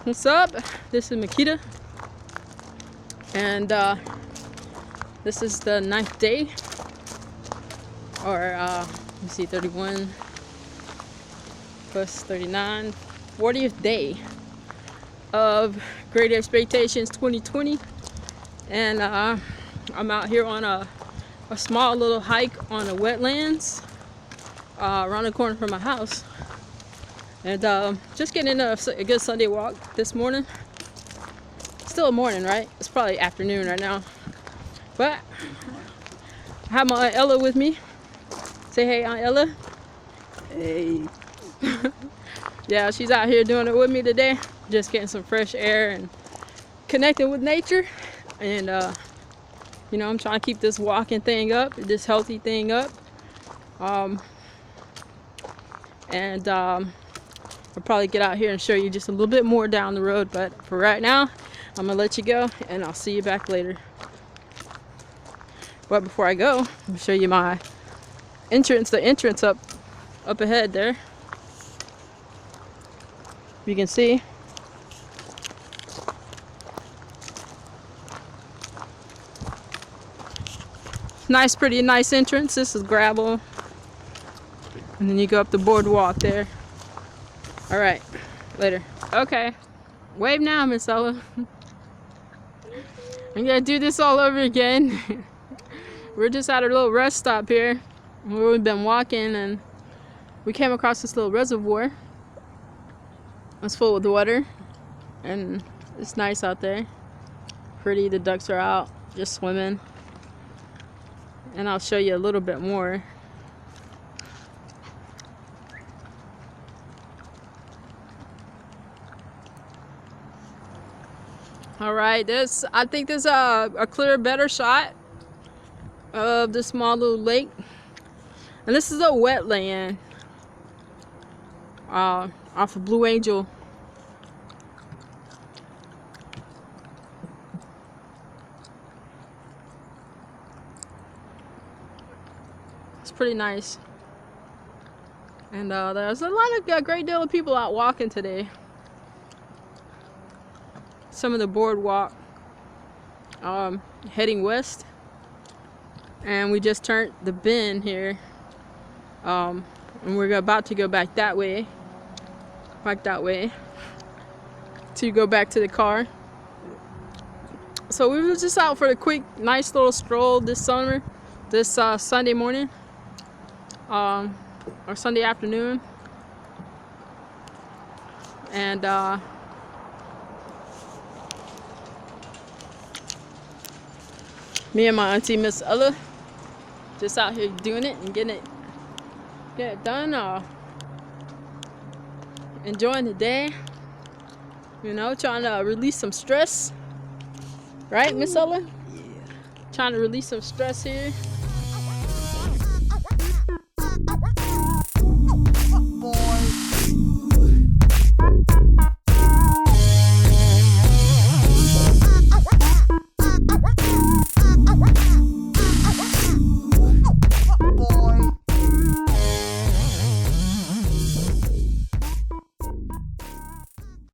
What's up? This is Makita, and this is the 9th day, or let me see, 31 plus 39, 40th day of Great Expectations 2020, and I'm out here on a small little hike on the wetlands around the corner from my house. And just getting a good Sunday walk this morning. Still a morning, right? It's probably afternoon right now. But I have my Aunt Ella with me. Say hey, Aunt Ella. Hey. Yeah, she's out here doing it with me today. Just getting some fresh air and connecting with nature. And you know, I'm trying to keep this walking thing up, this healthy thing up. I'll probably get out here and show you just a little bit more down the road, but for right now, I'm gonna let you go and I'll see you back later. But before I go, I'll show you my entrance, the entrance up ahead there. You can see. Nice, pretty nice entrance. This is gravel. And then you go up the boardwalk there. All right, later. Okay, wave now, Miss Ella. I'm gonna do this all over again. We're just at a little rest stop here where we've been walking, and we came across this little reservoir. It's full with water, and it's nice out there. Pretty, the ducks are out, just swimming. And I'll show you a little bit more. All right, I think this is a clearer, better shot of this small little lake. And this is a wetland off of Blue Angel. It's pretty nice. And there's a great deal of people out walking today. Some of the boardwalk heading west, and we just turned the bend here, and we're about to go back that way to go back to the car. So we were just out for a quick nice little stroll this Sunday morning, or Sunday afternoon, and me and my auntie Miss Ella just out here doing it and getting it done, enjoying the day, you know, trying to release some stress, right, Miss Ella? Yeah. Trying to release some stress here.